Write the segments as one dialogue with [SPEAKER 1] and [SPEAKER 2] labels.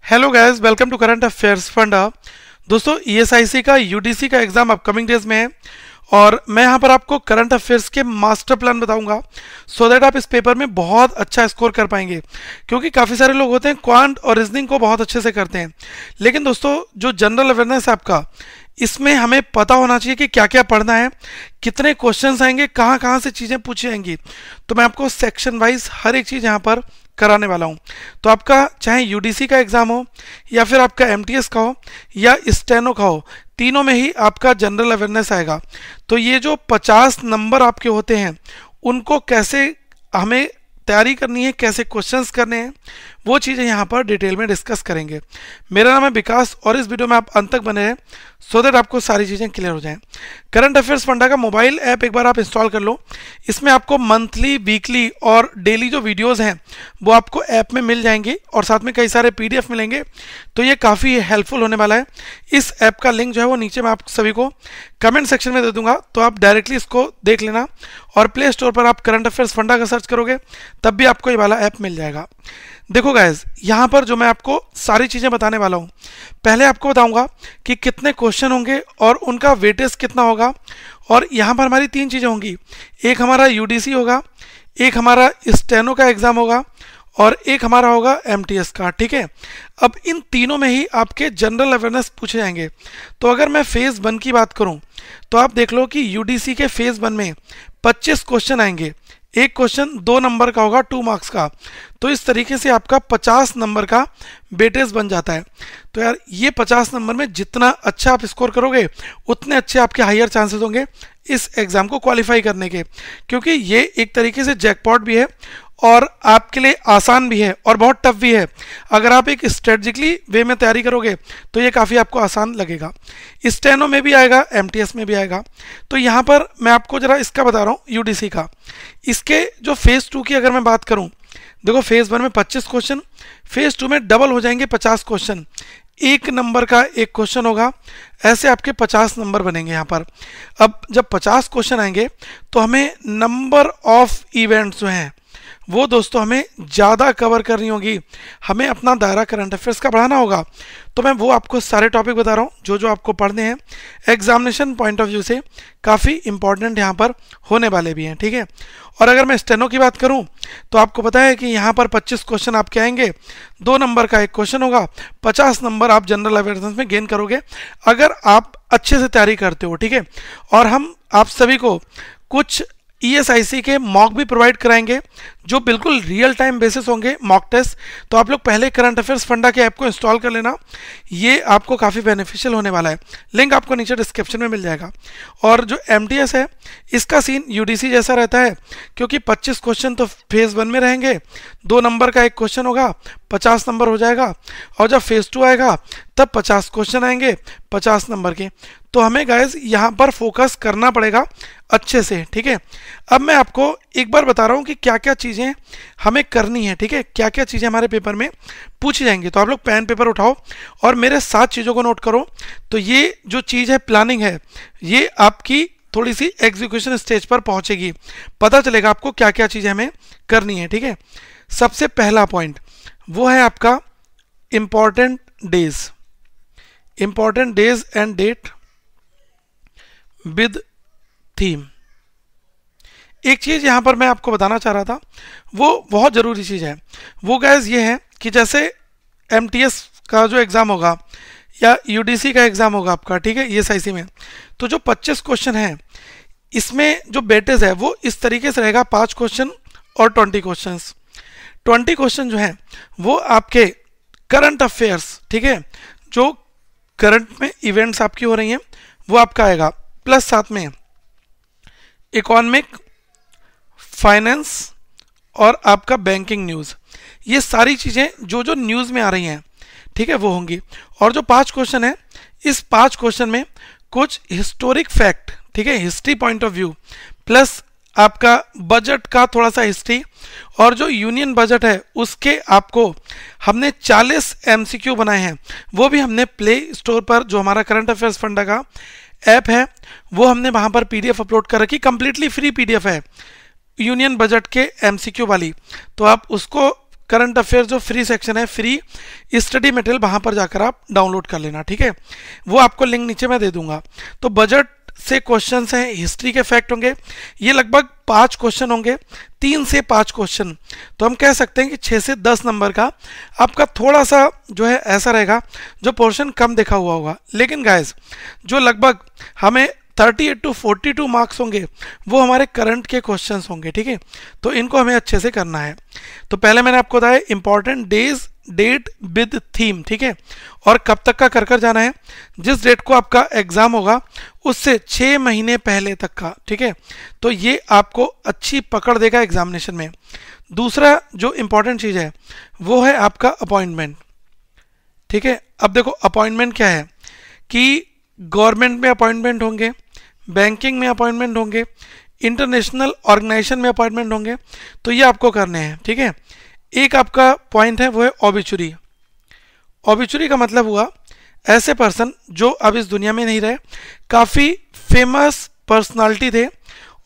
[SPEAKER 1] Hello guys, welcome to current affairs funda. दोस्तों, ESIC का UDC का एग्जाम अपकमिंग डेज में है और मैं यहाँ पर आपको करंट अफेयर्स के मास्टर प्लान बताऊंगा सो दैट आप इस पेपर में बहुत अच्छा स्कोर कर पाएंगे। क्योंकि काफ़ी सारे लोग होते हैं क्वांट और रीजनिंग को बहुत अच्छे से करते हैं, लेकिन दोस्तों जो जनरल अवेयरनेस है आपका, इसमें हमें पता होना चाहिए कि क्या क्या पढ़ना है, कितने क्वेश्चंस आएंगे, कहाँ कहाँ से चीज़ें पूछी जाएंगी। तो मैं आपको सेक्शन वाइज हर एक चीज़ यहाँ पर कराने वाला हूँ। तो आपका चाहे यूडीसी का एग्ज़ाम हो या फिर आपका एमटीएस का हो या स्टेनो का हो, तीनों में ही आपका जनरल अवेयरनेस आएगा। तो ये जो 50 नंबर आपके होते हैं उनको कैसे हमें तैयारी करनी है, कैसे क्वेश्चंस करने हैं, वो चीज़ें यहाँ पर डिटेल में डिस्कस करेंगे। मेरा नाम है विकास और इस वीडियो में आप अंत तक बने रहें सो दैट आपको सारी चीज़ें क्लियर हो जाएं। करंट अफेयर्स फंडा का मोबाइल ऐप एक बार आप इंस्टॉल कर लो। इसमें आपको मंथली, वीकली और डेली जो वीडियोस हैं वो आपको ऐप में मिल जाएंगे और साथ में कई सारे पीडीएफ मिलेंगे। तो ये काफ़ी हेल्पफुल होने वाला है। इस ऐप का लिंक जो है वो नीचे मैं आप सभी को कमेंट सेक्शन में दे दूंगा, तो आप डायरेक्टली इसको देख लेना और प्ले स्टोर पर आप करंट अफेयर्स फंडा का सर्च करोगे तब भी आपको ये वाला ऐप मिल जाएगा। देखो गाइज, यहाँ पर जो मैं आपको सारी चीज़ें बताने वाला हूँ, पहले आपको बताऊंगा कि कितने क्वेश्चन होंगे और उनका वेटेज कितना होगा। और यहाँ पर हमारी तीन चीज़ें होंगी, एक हमारा यूडीसी होगा, एक हमारा स्टेनो का एग्ज़ाम होगा और एक हमारा होगा एमटीएस का। ठीक है, अब इन तीनों में ही आपके जनरल अवेयरनेस पूछे जाएंगे। तो अगर मैं फेज़ 1 की बात करूं तो आप देख लो कि यूडीसी के फेज़ 1 में 25 क्वेश्चन आएंगे। एक क्वेश्चन 2 नंबर का होगा, 2 मार्क्स का। तो इस तरीके से आपका 50 नंबर का वेटेज बन जाता है। तो यार ये 50 नंबर में जितना अच्छा आप स्कोर करोगे उतने अच्छे आपके हायर चांसेस होंगे इस एग्ज़ाम को क्वालिफाई करने के। क्योंकि ये एक तरीके से जैकपॉट भी है और आपके लिए आसान भी है और बहुत टफ भी है। अगर आप एक स्ट्रेटजिकली वे में तैयारी करोगे तो ये काफ़ी आपको आसान लगेगा। स्टेनो में भी आएगा, एमटीएस में भी आएगा। तो यहाँ पर मैं आपको ज़रा इसका बता रहा हूँ, यूडीसी का। इसके जो फेज़ 2 की अगर मैं बात करूँ, देखो फेज़ 1 में 25 क्वेश्चन, फेज़ 2 में डबल हो जाएंगे 50 क्वेश्चन। एक नंबर का एक क्वेश्चन होगा, ऐसे आपके 50 नंबर बनेंगे यहाँ पर। अब जब 50 क्वेश्चन आएंगे तो हमें नंबर ऑफ इवेंट्स जो हैं वो दोस्तों हमें ज़्यादा कवर करनी होगी। हमें अपना दायरा करंट अफेयर्स का बढ़ाना होगा। तो मैं वो आपको सारे टॉपिक बता रहा हूँ जो जो आपको पढ़ने हैं, एग्जामिनेशन पॉइंट ऑफ व्यू से काफ़ी इंपॉर्टेंट यहाँ पर होने वाले भी हैं। ठीक है, और अगर मैं स्टेनो की बात करूँ तो आपको पता है कि यहाँ पर 25 क्वेश्चन आपके आएंगे, 2 नंबर का एक क्वेश्चन होगा, 50 नंबर आप जनरल अवेयरनेस में गेन करोगे अगर आप अच्छे से तैयारी करते हो। ठीक है, और हम आप सभी को कुछ ईएसआईसी के मॉक भी प्रोवाइड कराएंगे जो बिल्कुल रियल टाइम बेसिस होंगे, मॉक टेस्ट। तो आप लोग पहले करंट अफेयर्स फंडा के ऐप को इंस्टॉल कर लेना, ये आपको काफ़ी बेनिफिशियल होने वाला है। लिंक आपको नीचे डिस्क्रिप्शन में मिल जाएगा। और जो एमटीएस है इसका सीन यूडीसी जैसा रहता है, क्योंकि 25 क्वेश्चन तो फेज़ 1 में रहेंगे, 2 नंबर का एक क्वेश्चन होगा, 50 नंबर हो जाएगा। और जब फेज़ 2 आएगा तब 50 क्वेश्चन आएंगे 50 नंबर के। तो हमें गाइस यहाँ पर फोकस करना पड़ेगा अच्छे से। ठीक है, अब मैं आपको एक बार बता रहा हूँ कि क्या क्या चीज़ें हमें करनी है। ठीक है, क्या क्या चीज़ें हमारे पेपर में पूछी जाएंगी। तो आप लोग पेन पेपर उठाओ और मेरे 7 चीज़ों को नोट करो। तो ये जो चीज़ है, प्लानिंग है, ये आपकी थोड़ी सी एग्जीक्यूशन स्टेज पर पहुँचेगी, पता चलेगा आपको क्या क्या चीज़ें हमें करनी है। ठीक है, सबसे पहला पॉइंट वो है आपका important days, important days and date with theme. एक चीज़ यहाँ पर मैं आपको बताना चाह रहा था, वो बहुत ज़रूरी चीज़ है। वो गाइस ये है कि जैसे एमटीएस का जो एग्ज़ाम होगा या यूडीसी का एग्ज़ाम होगा आपका, ठीक है, ईएसआईसी में, तो जो 25 क्वेश्चन हैं इसमें जो वेटेज है वो इस तरीके से रहेगा, 5 क्वेश्चन और 20 क्वेश्चन। 20 क्वेश्चन जो हैं वो आपके करंट अफेयर्स, ठीक है, जो करंट में इवेंट्स आपकी हो रही हैं वो आपका आएगा, प्लस साथ में इकोनॉमिक, फाइनेंस और आपका बैंकिंग न्यूज़। ये सारी चीज़ें जो जो न्यूज़ में आ रही हैं, ठीक है, वो होंगी। और जो 5 क्वेश्चन है, इस 5 क्वेश्चन में कुछ हिस्टोरिक फैक्ट, ठीक है, history point of view, plus आपका बजट का थोड़ा सा हिस्ट्री, और जो यूनियन बजट है उसके आपको हमने 40 एमसीक्यू बनाए हैं। वो भी हमने प्ले स्टोर पर, जो हमारा करंट अफेयर्स फंडा का ऐप है, वो हमने वहाँ पर पीडीएफ अपलोड कर रखी, कंप्लीटली फ्री पीडीएफ है यूनियन बजट के एमसीक्यू वाली। तो आप उसको करंट अफेयर जो फ्री सेक्शन है, फ्री स्टडी मटेरियल, वहां पर जाकर आप डाउनलोड कर लेना, ठीक है। वो आपको लिंक नीचे मैं दे दूंगा। तो बजट से क्वेश्चंस हैं, हिस्ट्री के फैक्ट होंगे, ये लगभग 5 क्वेश्चन होंगे, 3 से 5 क्वेश्चन। तो हम कह सकते हैं कि 6 से 10 नंबर का आपका थोड़ा सा जो है ऐसा रहेगा जो पोर्शन कम देखा हुआ होगा। लेकिन गाइस जो लगभग हमें 38 to 42 मार्क्स होंगे वो हमारे करंट के क्वेश्चंस होंगे, ठीक है। तो इनको हमें अच्छे से करना है। तो पहले मैंने आपको बताया important days, date with theme, ठीक है, और कब तक का कर जाना है, जिस डेट को आपका एग्जाम होगा उससे 6 महीने पहले तक का, ठीक है। तो ये आपको अच्छी पकड़ देगा एग्जामिनेशन में। दूसरा जो इंपॉर्टेंट चीज़ है वो है आपका अपॉइंटमेंट, ठीक है। अब देखो अपॉइंटमेंट क्या है कि गवर्नमेंट में अपॉइंटमेंट होंगे, बैंकिंग में अपॉइंटमेंट होंगे, इंटरनेशनल ऑर्गेनाइजेशन में अपॉइंटमेंट होंगे। तो ये आपको करने हैं, ठीक है। एक आपका पॉइंट है वो है ऑबिचुरी। ऑबिचुरी का मतलब हुआ ऐसे पर्सन जो अब इस दुनिया में नहीं रहे, काफ़ी फेमस पर्सनालिटी थे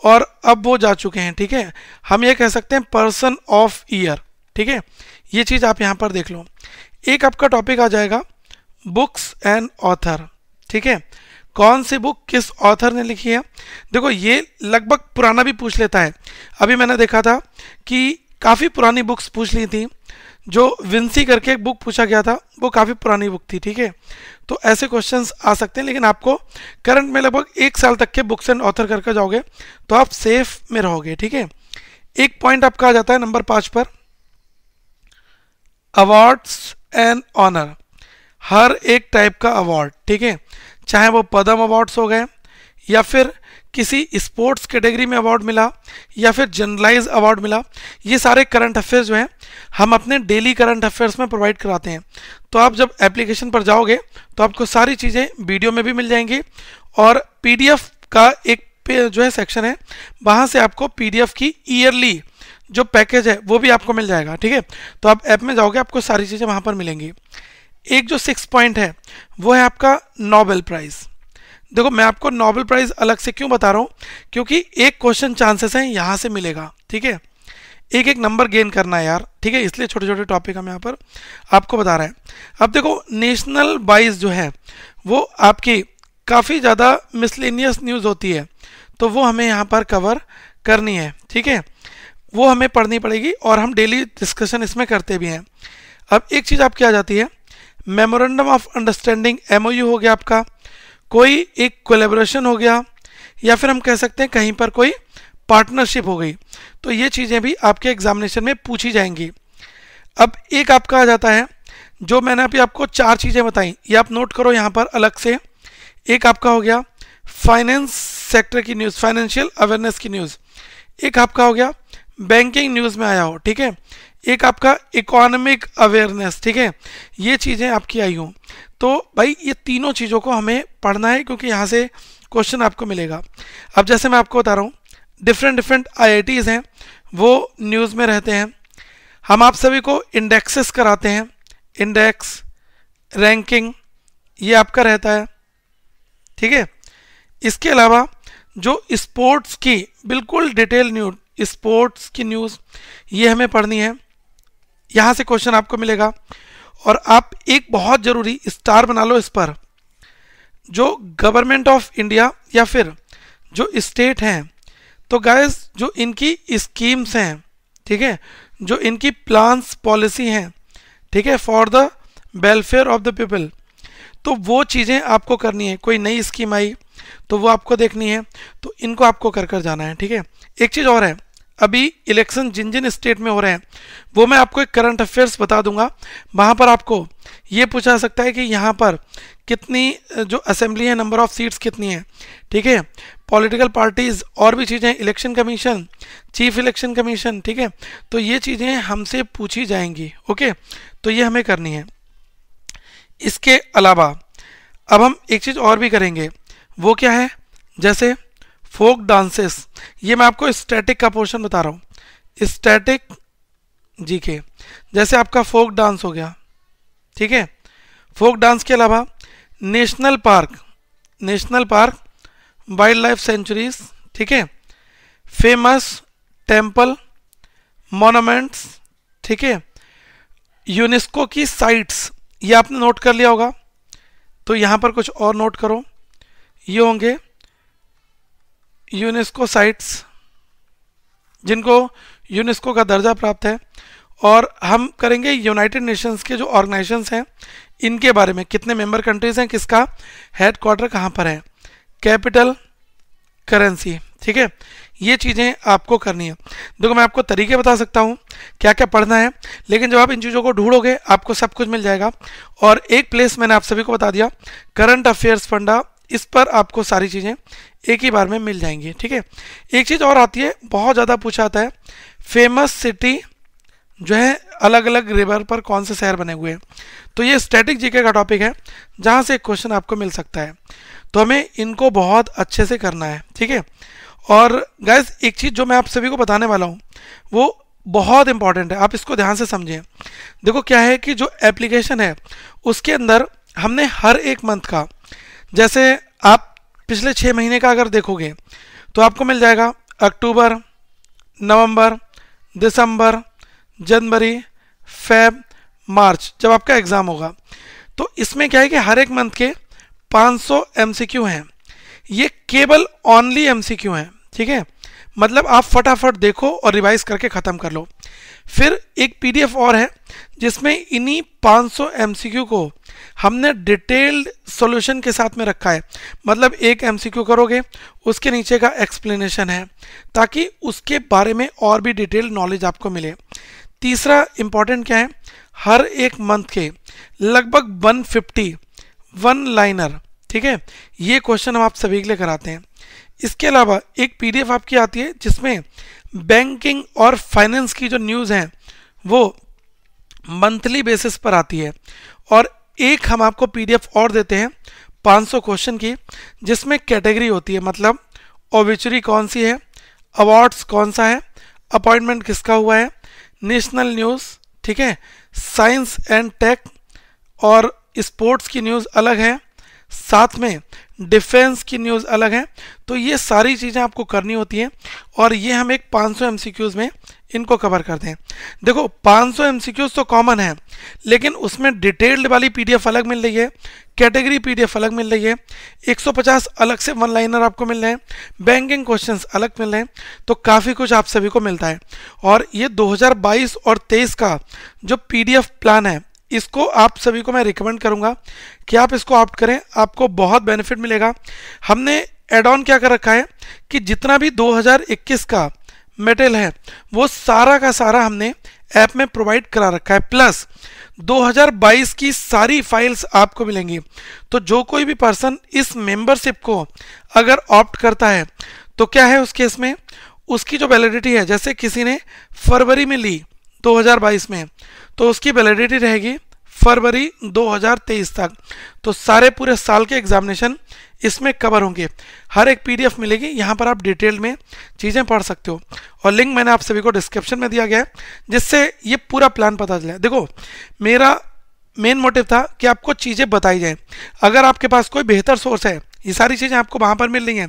[SPEAKER 1] और अब वो जा चुके हैं, ठीक है। हम ये कह सकते हैं पर्सन ऑफ ईयर, ठीक है। ये चीज़ आप यहाँ पर देख लो। एक आपका टॉपिक आ जाएगा बुक्स एंड ऑथर, ठीक है। कौन सी बुक किस ऑथर ने लिखी है। देखो ये लगभग पुराना भी पूछ लेता है। अभी मैंने देखा था कि काफ़ी पुरानी बुक्स पूछ ली थी। जो विंसी करके एक बुक पूछा गया था वो काफ़ी पुरानी बुक थी, ठीक है। तो ऐसे क्वेश्चंस आ सकते हैं, लेकिन आपको करंट में लगभग 1 साल तक के बुक्स एंड ऑथर करके जाओगे तो आप सेफ में रहोगे, ठीक है। एक पॉइंट आपका आ जाता है नंबर 5 पर, अवार्ड्स एंड ऑनर। हर एक टाइप का अवार्ड, ठीक है, चाहे वो पद्म अवार्ड्स हो गए या फिर किसी स्पोर्ट्स कैटेगरी में अवार्ड मिला या फिर जनरलाइज अवार्ड मिला, ये सारे करंट अफेयर्स जो हैं हम अपने डेली करंट अफेयर्स में प्रोवाइड कराते हैं। तो आप जब एप्लीकेशन पर जाओगे तो आपको सारी चीज़ें वीडियो में भी मिल जाएंगी और पीडीएफ का एक जो है सेक्शन है, वहाँ से आपको पीडीएफ की ईयरली जो पैकेज है वो भी आपको मिल जाएगा, ठीक है। तो आप ऐप में जाओगे आपको सारी चीज़ें वहाँ पर मिलेंगी। एक जो 6 पॉइंट है वो है आपका नोबेल प्राइज़। देखो मैं आपको नोबेल प्राइज़ अलग से क्यों बता रहा हूँ, क्योंकि एक क्वेश्चन चांसेस हैं यहाँ से मिलेगा, ठीक है। एक एक नंबर गेन करना है यार, ठीक है, इसलिए छोटे छोटे टॉपिक हम यहाँ पर आपको बता रहे हैं। अब देखो नेशनल वाइज जो है वो आपकी काफ़ी ज़्यादा मिसलेनियस न्यूज़ होती है, तो वो हमें यहाँ पर कवर करनी है, ठीक है। वो हमें पढ़नी पड़ेगी और हम डेली डिस्कशन इसमें करते भी हैं। अब एक चीज़ आपकी आ जाती है मेमोरेंडम ऑफ अंडरस्टैंडिंग, MOU हो गया आपका, कोई एक कोलैबोरेशन हो गया, या फिर हम कह सकते हैं कहीं पर कोई पार्टनरशिप हो गई। तो ये चीज़ें भी आपके एग्जामिनेशन में पूछी जाएंगी। अब एक आपका आ जाता है जो मैंने अभी आपको 4 चीज़ें बताई, ये आप नोट करो यहाँ पर अलग से। एक आपका हो गया फाइनेंस सेक्टर की न्यूज़, फाइनेंशियल अवेयरनेस की न्यूज़। एक आपका हो गया बैंकिंग न्यूज़ में आया हो, ठीक है। एक आपका इकोनॉमिक अवेयरनेस, ठीक है, ये चीज़ें आपकी आई हों। तो भाई ये तीनों चीज़ों को हमें पढ़ना है क्योंकि यहाँ से क्वेश्चन आपको मिलेगा। अब जैसे मैं आपको बता रहा हूँ डिफरेंट IITs हैं वो न्यूज़ में रहते हैं। हम आप सभी को इंडेक्सेस कराते हैं, इंडेक्स रैंकिंग ये आपका रहता है, ठीक है। इसके अलावा जो स्पोर्ट्स की बिल्कुल डिटेल न्यूज़, स्पोर्ट्स की न्यूज़ ये हमें पढ़नी है, यहाँ से क्वेश्चन आपको मिलेगा। और आप एक बहुत ज़रूरी स्टार बना लो इस पर, जो गवर्नमेंट ऑफ इंडिया या फिर जो स्टेट हैं, तो गाइस जो इनकी स्कीम्स हैं, ठीक है, जो इनकी प्लान्स पॉलिसी हैं, ठीक है, for the welfare of the people, तो वो चीज़ें आपको करनी है। कोई नई स्कीम आई तो वो आपको देखनी है, तो इनको आपको कर जाना है, ठीक है। एक चीज़ और है, अभी इलेक्शन जिन जिन स्टेट में हो रहे हैं वो मैं आपको एक करंट अफेयर्स बता दूंगा, वहाँ पर आपको ये पूछा जा सकता है कि यहाँ पर कितनी जो असेंबली है, नंबर ऑफ सीट्स कितनी है, ठीक है, पॉलिटिकल पार्टीज़ और भी चीज़ें, election commission, chief election commission, ठीक है। तो ये चीज़ें हमसे पूछी जाएंगी, ओके, तो ये हमें करनी है। इसके अलावा अब हम एक चीज़ और भी करेंगे, वो क्या है, जैसे फोक डांसेस, ये मैं आपको स्टैटिक का पोर्शन बता रहा हूँ, स्टैटिक जीके, जैसे आपका फोक डांस हो गया, ठीक है। फोक डांस के अलावा national park, wild life sanctuaries, ठीक है, फेमस टेम्पल, मोनूमेंट्स, ठीक है, यूनेस्को की साइट्स, ये आपने नोट कर लिया होगा, तो यहाँ पर कुछ और नोट करो। ये होंगे यूनेस्को साइट्स जिनको यूनेस्को का दर्जा प्राप्त है। और हम करेंगे यूनाइटेड नेशंस के जो ऑर्गेनाइजेशंस हैं इनके बारे में, कितने मेंबर कंट्रीज हैं, किसका हेडक्वार्टर कहाँ पर है, कैपिटल, करेंसी। ठीक है, ये चीज़ें आपको करनी है। देखो मैं आपको तरीके बता सकता हूँ क्या क्या पढ़ना है, लेकिन जब आप इन चीज़ों को ढूंढोगे आपको सब कुछ मिल जाएगा। और एक प्लेस मैंने आप सभी को बता दिया, करंट अफेयर्स फंडा, इस पर आपको सारी चीज़ें एक ही बार में मिल जाएंगी। ठीक है, एक चीज़ और आती है, बहुत ज़्यादा पूछा आता है, फेमस सिटी जो है अलग अलग रिवर पर कौन से शहर बने हुए हैं। तो ये स्टैटिक जीके का टॉपिक है जहाँ से एक क्वेश्चन आपको मिल सकता है, तो हमें इनको बहुत अच्छे से करना है। ठीक है, और गाइस एक चीज़ जो मैं आप सभी को बताने वाला हूँ वो बहुत इंपॉर्टेंट है, आप इसको ध्यान से समझें। देखो क्या है कि जो एप्लीकेशन है उसके अंदर हमने हर एक मंथ का, जैसे आप पिछले 6 महीने का अगर देखोगे तो आपको मिल जाएगा अक्टूबर, नवंबर, दिसंबर, जनवरी, फेब, मार्च, जब आपका एग्ज़ाम होगा। तो इसमें क्या है कि हर एक मंथ के 500 एमसीक्यू हैं, ये केवल ओनली एमसीक्यू हैं। ठीक है, मतलब आप फटाफट देखो और रिवाइज करके ख़त्म कर लो। फिर एक पीडीएफ और है जिसमें इन्हीं 500 एमसीक्यू को हमने डिटेल्ड सॉल्यूशन के साथ में रखा है, मतलब एक एमसीक्यू करोगे उसके नीचे का एक्सप्लेनेशन है ताकि उसके बारे में और भी डिटेल्ड नॉलेज आपको मिले। तीसरा इंपॉर्टेंट क्या है, हर एक मंथ के लगभग 150 वन लाइनर, ठीक है, ये क्वेश्चन हम आप सभी के लिए कराते हैं। इसके अलावा एक पीडीएफ आपकी आती है जिसमें बैंकिंग और फाइनेंस की जो न्यूज़ हैं वो मंथली बेसिस पर आती है। और एक हम आपको पीडीएफ और देते हैं 500 क्वेश्चन की, जिसमें कैटेगरी होती है, मतलब ओबिचुरी कौन सी है, अवार्ड्स कौन सा है, अपॉइंटमेंट किसका हुआ है, नेशनल न्यूज़, ठीक है, साइंस एंड टेक और स्पोर्ट्स की न्यूज़ अलग है, साथ में डिफेंस की न्यूज़ अलग है। तो ये सारी चीज़ें आपको करनी होती हैं और ये हम एक 500 एमसीक्यूज़ में इनको कवर करते हैं। देखो 500 एमसीक्यूज़ तो कॉमन है, लेकिन उसमें डिटेल्ड वाली पीडीएफ अलग मिल रही है, कैटेगरी पीडीएफ अलग मिल रही है, 150 अलग से वन लाइनर आपको मिल रहे हैं, बैंकिंग क्वेश्चंस अलग मिल रहे हैं। तो काफ़ी कुछ आप सभी को मिलता है। और ये 2022 और 23 का जो पीडीएफ प्लान है, इसको आप सभी को मैं रिकमेंड करूंगा कि आप इसको ऑप्ट करें, आपको बहुत बेनिफिट मिलेगा। हमने एड ऑन क्या कर रखा है कि जितना भी 2021 का मटेरियल है वो सारा का सारा हमने ऐप में प्रोवाइड करा रखा है, प्लस 2022 की सारी फाइल्स आपको मिलेंगी। तो जो कोई भी पर्सन इस मेंबरशिप को अगर ऑप्ट करता है तो क्या है उस केस में उसकी जो वैलिडिटी है, जैसे किसी ने फरवरी में ली 2022 में, तो उसकी वैलिडिटी रहेगी फरवरी 2023 तक। तो सारे पूरे साल के एग्जामिनेशन इसमें कवर होंगे। हर एक पीडीएफ मिलेगी, यहाँ पर आप डिटेल में चीज़ें पढ़ सकते हो और लिंक मैंने आप सभी को डिस्क्रिप्शन में दिया गया है जिससे ये पूरा प्लान पता चले। देखो मेरा मेन मोटिव था कि आपको चीज़ें बताई जाएं। अगर आपके पास कोई बेहतर सोर्स है, ये सारी चीज़ें आपको वहाँ पर मिल रही हैं,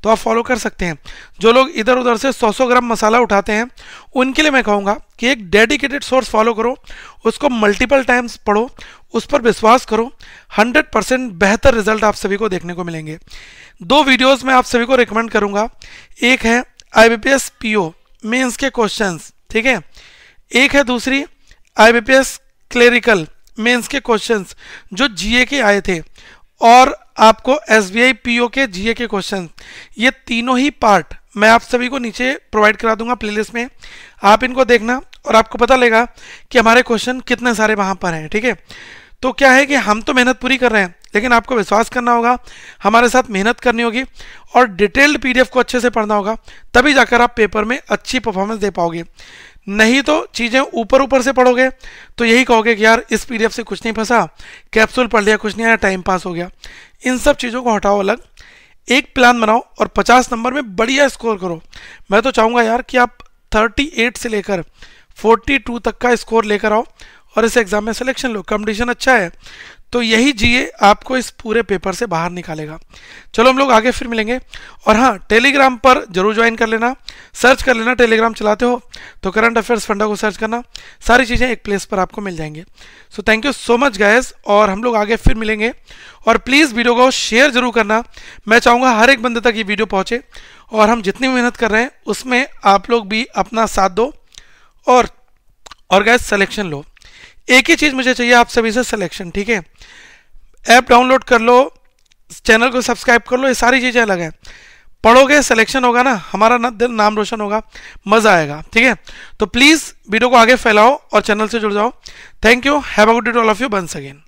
[SPEAKER 1] तो आप फॉलो कर सकते हैं। जो लोग इधर उधर से 100 ग्राम मसाला उठाते हैं उनके लिए मैं कहूँगा कि एक डेडिकेटेड सोर्स फॉलो करो, उसको मल्टीपल टाइम्स पढ़ो, उस पर विश्वास करो, 100% बेहतर रिजल्ट आप सभी को देखने को मिलेंगे। 2 वीडियोज़ मैं आप सभी को रिकमेंड करूँगा, एक है IBPS PO मेंस के क्वेश्चंस, ठीक है, एक है दूसरी IBPS क्लेरिकल मेंस के क्वेश्चंस जो जीए के आए थे, और आपको SBI PO के जीए के क्वेश्चन। ये तीनों ही पार्ट मैं आप सभी को नीचे प्रोवाइड करा दूंगा प्लेलिस्ट में, आप इनको देखना और आपको पता लगेगा कि हमारे क्वेश्चन कितने सारे वहाँ पर हैं। ठीक है, तो क्या है कि हम तो मेहनत पूरी कर रहे हैं, लेकिन आपको विश्वास करना होगा, हमारे साथ मेहनत करनी होगी और डिटेल्ड पीडीएफ को अच्छे से पढ़ना होगा, तभी जाकर आप पेपर में अच्छी परफॉर्मेंस दे पाओगे। नहीं तो चीज़ें ऊपर ऊपर से पढ़ोगे तो यही कहोगे कि यार इस पीडीएफ से कुछ नहीं फंसा, कैप्सूल पढ़ लिया, कुछ नहीं आया, टाइम पास हो गया। इन सब चीज़ों को हटाओ, अलग एक प्लान बनाओ और 50 नंबर में बढ़िया स्कोर करो। मैं तो चाहूँगा यार कि आप 38 से लेकर 42 तक का स्कोर लेकर आओ और इस एग्ज़ाम में सिलेक्शन लो। कंपटीशन अच्छा है तो यही जीए आपको इस पूरे पेपर से बाहर निकालेगा। चलो हम लोग आगे फिर मिलेंगे। और हाँ, टेलीग्राम पर जरूर ज्वाइन कर लेना, सर्च कर लेना, टेलीग्राम चलाते हो तो करंट अफेयर्स फंडा को सर्च करना, सारी चीज़ें एक प्लेस पर आपको मिल जाएंगे। So thank you so much guys, और हम लोग आगे फिर मिलेंगे। और प्लीज़ वीडियो को शेयर जरूर करना, मैं चाहूँगा हर एक बंदे तक ये वीडियो पहुँचे, और हम जितनी मेहनत कर रहे हैं उसमें आप लोग भी अपना साथ दो। और गाइस सिलेक्शन लो, एक ही चीज़ मुझे चाहिए आप सभी से, सिलेक्शन। ठीक है, ऐप डाउनलोड कर लो, चैनल को सब्सक्राइब कर लो, ये सारी चीज़ें अलग हैं। पढ़ोगे, सिलेक्शन होगा ना, हमारा नाम रोशन होगा, मज़ा आएगा। ठीक है, तो प्लीज़ वीडियो को आगे फैलाओ और चैनल से जुड़ जाओ। Thank you, have a good day to all of you, once again.